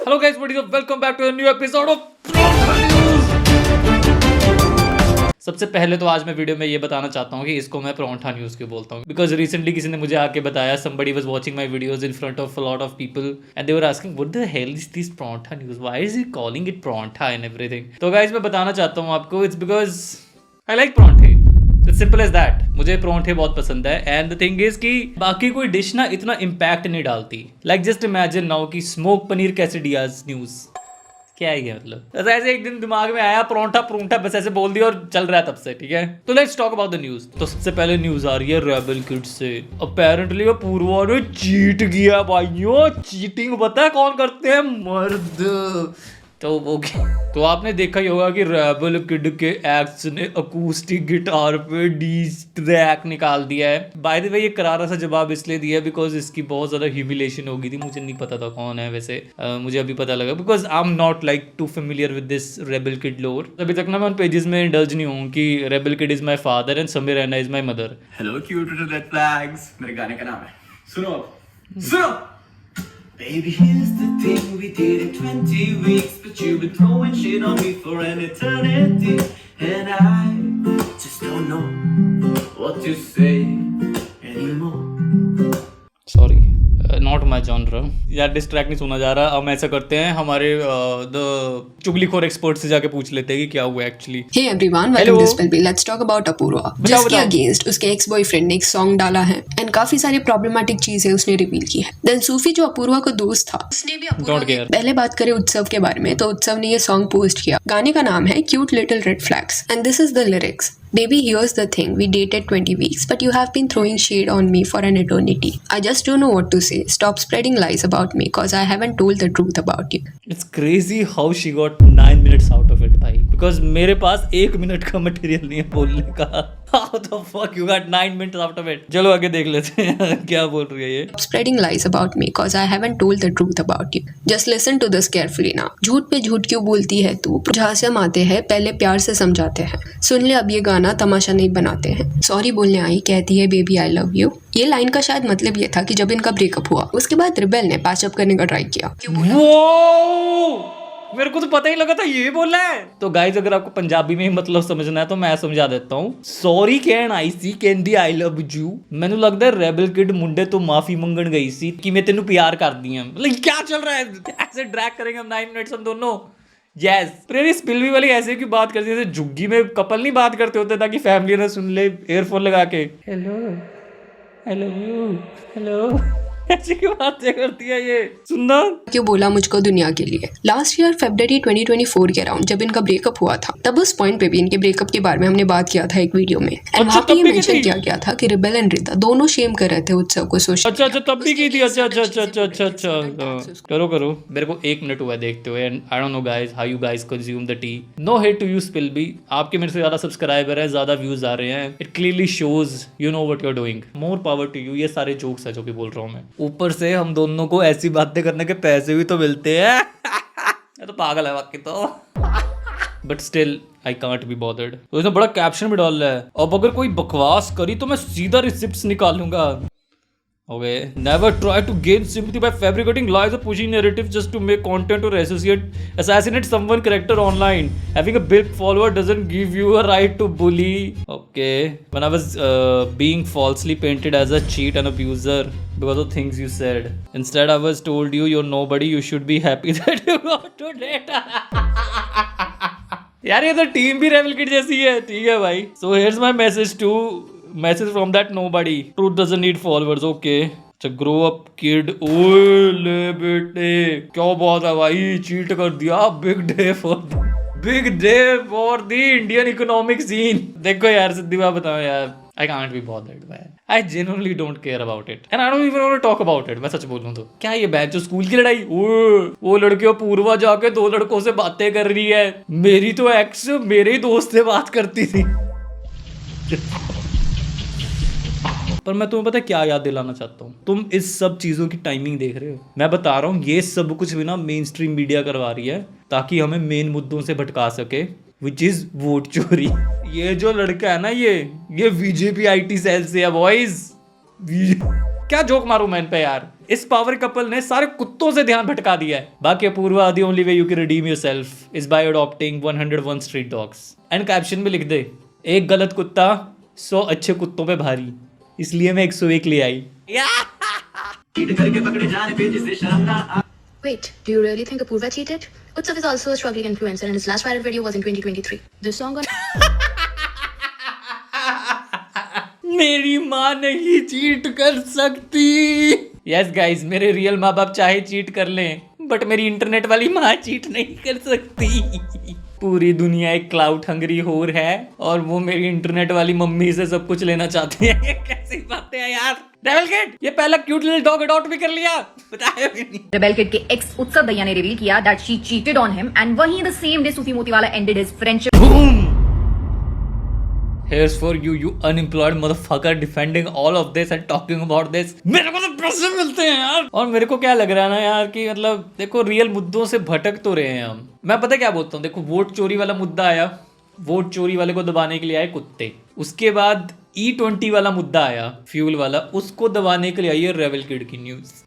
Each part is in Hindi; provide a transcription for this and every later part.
Hello guys, what is up, welcome back to a new episode of Paratha News. सबसे पहले तो आज मैं वीडियो में ये बताना चाहता हूँ कि इसको मैं परोंठा न्यूज़ क्यों बोलता हूँ, बिकॉज रिसेंटली किसी ने मुझे आके बताया, somebody was watching my videos in front of a lot of people and they were asking what the hell is this Paratha News, why is he calling it paratha and everything। तो गाइस मैं बताना चाहता हूँ आपको, इट्स बिकॉज आई लाइक परोंठे, इट्स सिंपल एज दैट। मुझे परोंठे बहुत पसंद है एंड द थिंग इज कि बाकी कोई डिश ना इतना इम्पैक्ट नहीं डालती। लाइक जस्ट इमेजिन नाउ कि स्मोक पनीर कैसेडियाज न्यूज़ क्या है ये, मतलब ऐसे एक दिन दिमाग में आया परोंठा परोंठा, बस ऐसे बोल दिया और चल रहा है तब से, ठीक है। तो let's talk about the news. तो सबसे पहले न्यूज़ आ रही है रेबल किड्स से। अपेरेंटली पूर्वा ने चीट किया भाइयों। चीटिंग पता है कौन करते हैं? मर्द। तो वो तो आपने देखा ही होगा कि रेबल किड के एक्स ने अकूस्टिक गिटार पे डीस ट्रैक निकाल दिया है। बाय द वे ये करारा सा जवाब इसलिए दिया बिकॉज इसकी बहुत ज़्यादा ह्यूमिलेशन हो गई थी। मुझे नहीं पता था कौन है वैसे, मुझे अभी पता लगा because I am not like to familiar with this rebel kid lore. अभी तक ना मैं उन पेजेस में इंडल्ज नहीं हूँ कि rebel kid is my father and Sameer Raina is my mother. Hello cute red flags मेरे गाने का नाम है, सुनो अब सुनो। Baby, here's the thing, we did it 20 weeks, but you've been throwing shit on me for an eternity, and I just don't know what to say anymore. Sorry, not my genre यार, डिस्ट्रैक्ट नहीं सुना जा रहा। हम ऐसा करते हैं, हमारे द चुगलीखोर एक्सपर्ट से जाके पूछ लेते हैं कि क्या हुआ actually. Hey everyone, welcome to Spill Bee. Let's talk about Apoorva, जिसके अगेंस्ट उसके एक्स बॉयफ्रेंड ने एक सॉन्ग डाला है एंड काफी सारी प्रॉब्लमेटिक चीजें उसने रिवील की है। देन सूफी जो अपूर्वा का दोस्त था, उसने भी अपूर्वा के पहले बात करें उत्सव के बारे में, तो उत्सव ने ये सॉन्ग पोस्ट किया। गाने का नाम है cute little red flags and this is the lyrics. Baby, here's the thing. We dated 20 weeks, but you have been throwing shade on me for an eternity. I just don't know what to say. Stop spreading lies about me, cause I haven't told the truth about you. It's crazy how she got 9 minutes out of it, भाई. Because मेरे पास 1 मिनट का मटेरियल नहीं है बोलने का. How the fuck you got 9 minutes out of it? चलो आगे देख लेते हैं क्या बोल रही है ये. Stop spreading lies about me, cause I haven't told the truth about you. Just listen to this carefully now. झूठ पे झूठ क्यों बोलती है तू? जहाँ से हम आते हैं पहले प्यार से समझाते हैं. सुन ले अब ये गाना, तमाशा नहीं बनाते हैं. सॉरी बोलने आई, कहती है बेबी आई लव यू. ये लाइन का शायद मतलब ये था कि जब इनका ब्रेकअप हुआ उसके बाद रिबेल ने पैचअप करने का ट्राई किया. मेरे को तो पता ही लगा था ये बोला है। तो गाइज अगर आपको पंजाबी में ही मतलब समझना है तो मैं समझा देता हूँ। सॉरी कहन आई सी, कहंदी आई लव यू। मैंने लगता है रेबल किड मुंडे तो माफी मंगन गई सी कि मैं तेनू प्यार कर दी है। मतलब क्या चल रहा है? ऐसे ड्रैग करेंगे हम 9 मिनट्स हम दोनों। यस, प्रेरी स्पिलवी वाली ऐसे की बात करती है जैसे झुग्गी में कपल नहीं बात करते होते ताकि फैमिली ना सुन ले एयरफोन लगा के। Hello I love you, hello ऐसी क्यों बातें करती है ये? सुनना क्यों बोला मुझको दुनिया के लिए। लास्ट ईयर फरवरी 2024 के अराउंड जब इनका ब्रेकअप हुआ था, तब उस पॉइंट पे भी इनके ब्रेकअप के बारे में हमने बात किया था एक वीडियो में एंड वहाँ पे ये मेंशन किया गया था कि रिबेल एंड रिता दोनों शेम कर रहे थे उत्सव को सोशल। अच्छा तब भी की थी। अच्छा करो मेरे को 1 मिनट हुआ देखते हुए and I don't know guys how you guys consume the tea. No hate to you Spill Bee, आपके मेरे से ज्यादा सब्सक्राइबर है, ज्यादा व्यूज आ रहे हैं। It clearly shows you know what you are doing. More power to you. ये सारे जोक्स है जो भी बोल रहा हूँ मैं। ऊपर से हम दोनों को ऐसी बातें करने के पैसे भी तो मिलते हैं। ये तो पागल है बाकी तो। But still I can't be bothered. तो इसने बड़ा कैप्शन भी डाल रहा है, अब अगर कोई बकवास करी तो मैं सीधा रिसिप्ट्स निकालूंगा। Okay, never try to gain sympathy by fabricating lies or pushing narratives just to make content or assassinate someone character online. Having a big follower doesn't give you a right to bully. Okay, when I was being falsely painted as a cheat and abuser because of things you said. Instead, I was told you're nobody. You should be happy that you got to date. यार ये तो टीम भी रेबल किड जैसी है, ठीक है भाई। So here's my message from that nobody. Truth doesn't need followers. Okay. अच्छा grow up kid. ओए ले बेटे क्या बात है भाई, चीट कर दिया। Big day for the Indian economic scene. देखो यार सिद्धि बात बताओ यार, I can't be bothered man. I genuinely don't care about it and I don't even want to talk about it. मैं सच बोलूं तो क्या ये बैच जो स्कूल की लड़ाई, वो लड़कियों पूर्वा जाके 2 लड़कों से बातें कर रही है। मेरी तो एक्स मेरे ही दोस्त से बात करती थी। पर मैं तुम्हें पता है क्या याद दिलाना चाहता हूँ? तुम इस सब चीज़ों की टाइमिंग देख रहे हो। मैं बता रहा हूँ ये सब कुछ भी ना मेन स्ट्रीम मीडिया करवा रही है ताकि हमें मेन मुद्दों से भटका सके, विच इज वोट चोरी। ये जो लड़का है ना ये बीजेपी IT सेल से है बॉयज। क्या जोक मारूं मैं इन पे यार। इस पावर कपल ने सारे कुत्तों से ध्यान भटका दिया है। बाकी Apoorva, the only way you can redeem yourself is by adopting 101 street dogs. And caption में लिख दे, एक गलत कुत्ता 100 अच्छे कुत्तों पे भारी, इसलिए मैं 101 ले आई। Wait, do you really think Apurva cheated? Utsav is also a struggling influencer and his last viral video was in 2023. This song on मेरी माँ नहीं चीट कर सकती। यस गाइस, मेरे रियल माँ बाप चाहे चीट कर लें, बट मेरी इंटरनेट वाली माँ चीट नहीं कर सकती। पूरी दुनिया एक क्लाउड हंगरी होर है और वो मेरी इंटरनेट वाली मम्मी से सब कुछ लेना चाहती है। कैसी बातें हैं यार। रेबल किड, ये पहला क्यूट लिटिल डॉग अडॉप्ट भी कर लिया, बताया भी नहीं। रेबेल किड के एक्स उत्सव दहिया ने रिवील किया that she cheated on him and वहीं the same day Sufi Motiwala ended his friendship. Here's for you, you unemployed motherfucker, defending all of this and talking about this. मेरे को तो पैसे मिलते हैं यार। और मेरे को क्या लग रहा है ना यार कि मतलब देखो रियल मुद्दों से भटक तो रहे हैं हम। मैं पता क्या बोलता हूँ, देखो वोट चोरी वाला मुद्दा आया, वोट चोरी वाले को दबाने के लिए आए कुत्ते। उसके बाद E20 वाला मुद्दा आया, फ्यूल वाला, उसको दबाने के लिए आई है रेबल किड की न्यूज।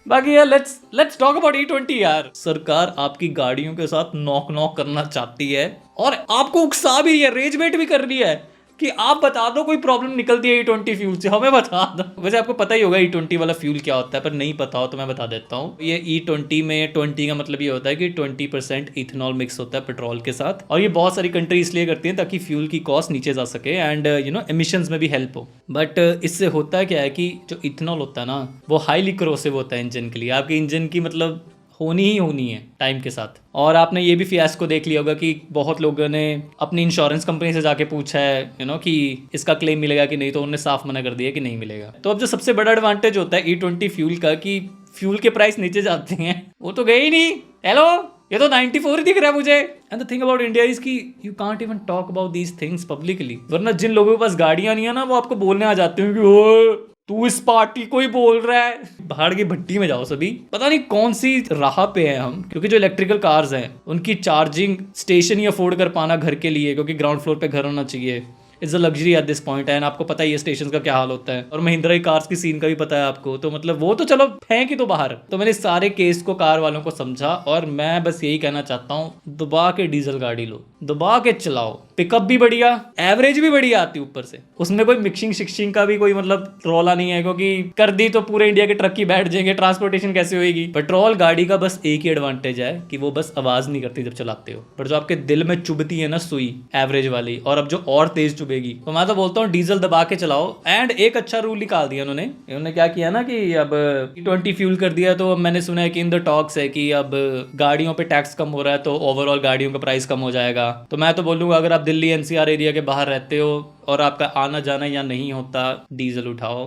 बाकी यार लेट्स टॉक अबाउट E20 यार। सरकार आपकी गाड़ियों के साथ नॉक करना चाहती है और आपको उकसा भी है, रेज बेट भी कर रही है कि आप बता दो कोई प्रॉब्लम निकलती है E20 फ्यूल से, हमें बता दो। वैसे आपको पता ही होगा E20 वाला फ्यूल क्या होता है, पर नहीं पता हो तो मैं बता देता हूँ। ये E20 में 20 का मतलब ये होता है कि 20% इथेनॉल मिक्स होता है पेट्रोल के साथ, और ये बहुत सारी कंट्री इसलिए करती हैं ताकि फ्यूल की कॉस्ट नीचे जा सके एंड एमिशंस में भी हेल्प हो। बट इससे होता क्या है कि जो इथेनॉल होता है ना, वो हाईली करोसिव होता है इंजन के लिए। आपके इंजन की मतलब होनी ही होनी है टाइम के साथ। और आपने ये भी फियास्को देख लिया होगा कि बहुत लोगों ने अपनी इंश्योरेंस कंपनी से जाके पूछा है कि इसका क्लेम मिलेगा कि नहीं, तो उन्होंने साफ मना कर दिया कि नहीं मिलेगा। तो अब जो सबसे बड़ा एडवांटेज होता है E20 फ्यूल का कि फ्यूल के प्राइस नीचे जाते हैं, वो तो गए ही नहीं। हेलो, ये तो 94 ही दिख रहा है मुझे। And the thing about India is कि you can't even talk about these things publicly, वरना जिन लोगों के पास गाड़ियां नहीं है ना, वो आपको बोलने आ जाते हैं कि ओए तू इस पार्टी को ही बोल रहा है। भाड़ की भट्टी में जाओ सभी। पता नहीं कौन सी राह पे हैं हम, क्योंकि जो इलेक्ट्रिकल कार्स हैं उनकी चार्जिंग स्टेशन ही अफोर्ड कर पाना घर के लिए, क्योंकि ग्राउंड फ्लोर पे घर होना चाहिए, it's a luxury at this point. And आपको पता ही है स्टेशन का क्या हाल होता है, और महिंद्रा की कार्स की सीन का भी पता है आपको। तो मतलब वो तो चलो फेंक ही तो बाहर। तो मैंने सारे केस को कार वालों को समझा, और मैं बस यही कहना चाहता हूँ, दबा के डीजल गाड़ी लो, दबा के चलाओ। पिकअप भी बढ़िया, एवरेज भी बढ़िया आती है ऊपर से, उसमें कोई मिक्सिंग शिक्सिंग का भी कोई मतलब रौला नहीं है, क्योंकि कर दी तो पूरे इंडिया के ट्रक ही बैठ जाएंगे, ट्रांसपोर्टेशन कैसे होगी। पेट्रोल गाड़ी का बस एक ही एडवांटेज है कि वो बस आवाज नहीं करती जब चलाते हो, पर जो आपके दिल में चुभती है ना सुई एवरेज वाली, और अब जो और तेज चुभेगी, तो मैं तो बोलता हूँ डीजल दबा के चलाओ। एंड एक अच्छा रूल निकाल दिया उन्होंने क्या किया ना कि अब E20 फ्यूल कर दिया, तो अब मैंने सुना है कि इन द टॉक्स है कि अब गाड़ियों पे टैक्स कम हो रहा है, तो ओवरऑल गाड़ियों का प्राइस कम हो जाएगा। तो मैं तो बोलूँगा अगर आप दिल्ली NCR एरिया के बाहर रहते हो और आपका आना जाना या नहीं होता, डीजल उठाओ,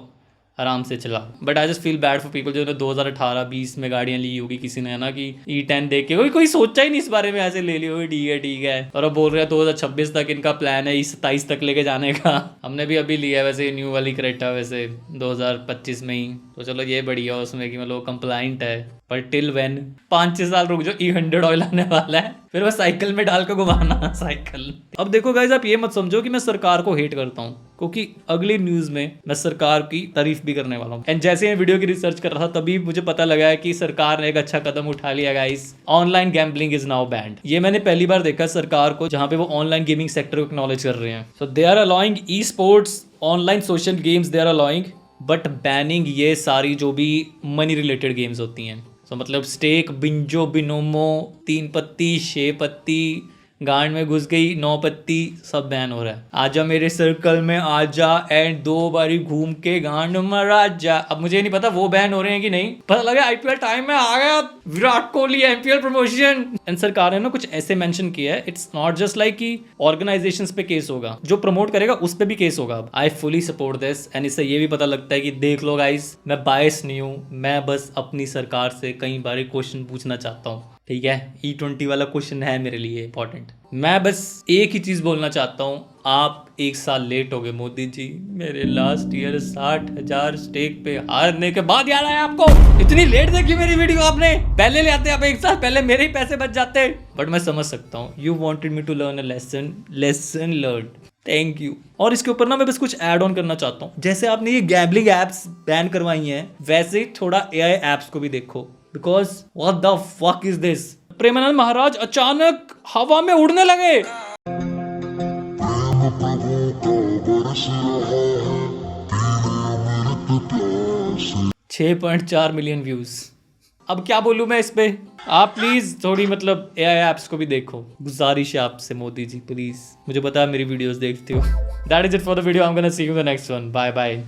आराम से चला। But I just feel bad for people जो 2018-20 में गाड़ियां ली होगी किसी ने, है ना, कि E10 देख के कोई सोचा ही नहीं इस बारे में, ऐसे ले ली होगी, ठीक है। और अब बोल रहे हैं 2026 तक इनका प्लान है 27 तक लेके जाने का। हमने भी अभी लिया है वैसे न्यू वाली क्रेटा, वैसे 2025 में ही। तो चलो ये बढ़िया उसमें कि मतलब कंप्लाइंट है, पर टिल व्हेन 5-6 साल रुक जो E100 ऑयल आने वाला है, फिर वो साइकिल में डाल के घुमाना साइकिल। अब देखो गाइज, आप ये मत समझो कि मैं सरकार को हेट करता हूँ, क्योंकि अगली न्यूज में मैं सरकार की तारीफ भी करने वाला हूँ। एंड जैसे मैं वीडियो की रिसर्च कर रहा था, तभी मुझे पता लगा है कि सरकार ने एक अच्छा कदम उठा लिया guys. Online gambling is now band. ये मैंने पहली बार देखा सरकार को, जहाँ पे वो ऑनलाइन गेमिंग सेक्टर को एक्नॉलेज कर रहे हैं। So they are allowing esports, online social games they are allowing, but banning ये सारी जो भी मनी रिलेटेड गेम्स होती हैं। तो मतलब स्टेक, बिंजो, बिनोमो, 3 पत्ती, 6 पत्ती, गांड में घुस गई 9 पत्ती, सब बैन हो रहा है। आजा मेरे सर्कल में आजा, एंड 2 बारी घूम के गांड मरा जा। अब मुझे नहीं पता वो बैन हो रहे हैं कि नहीं, पता लगा IPL टाइम में आ गया Virat Kohli MPL promotion. And सरकार ने ना कुछ ऐसे मेंशन किया है, इट्स नॉट जस्ट लाइक कि ऑर्गेनाइजेशंस पे केस होगा, जो प्रमोट करेगा उस पे भी केस होगा। अब I fully support this. And इससे ये भी पता लगता है कि देख लो गाइस, मैं बायस नहीं हूँ, मैं बस अपनी सरकार से कई बार क्वेश्चन पूछना चाहता हूँ, ठीक है। E20 वाला क्वेश्चन है मेरे लिए इंपॉर्टेंट। मैं बस एक ही चीज बोलना चाहता हूँ, आप 1 साल लेट हो गए मोदी जी। मेरे लास्ट ईयर 60,000 स्टेक पे हारने के बाद याद आया आपको? इतनी लेट देखी मेरी वीडियो आपने? पहले ले आते आप 1 साल पहले, मेरे ही पैसे बच जाते। बट मैं समझ सकता हूँ, you wanted me to learn a lesson learn. Thank you. और इसके ऊपर ना मैं बस कुछ ऐड ऑन करना चाहता हूँ। जैसे आपने ये गैम्बलिंग एप्स बैन करवाई हैं, वैसे ही थोड़ा एआई एप्स को भी देखो, because what the fuck is this. Premanand Maharaj अचानक हवा में उड़ने लगे। 6.4 मिलियन व्यूज। अब क्या बोलूं मैं इस पे। आप प्लीज थोड़ी मतलब एआई एप्स को भी देखो, गुजारिश है आपसे मोदी जी, प्लीज। मुझे पता है मेरी वीडियोस देखते हो। That is it for the video. I am gonna see you in the next one. Bye bye.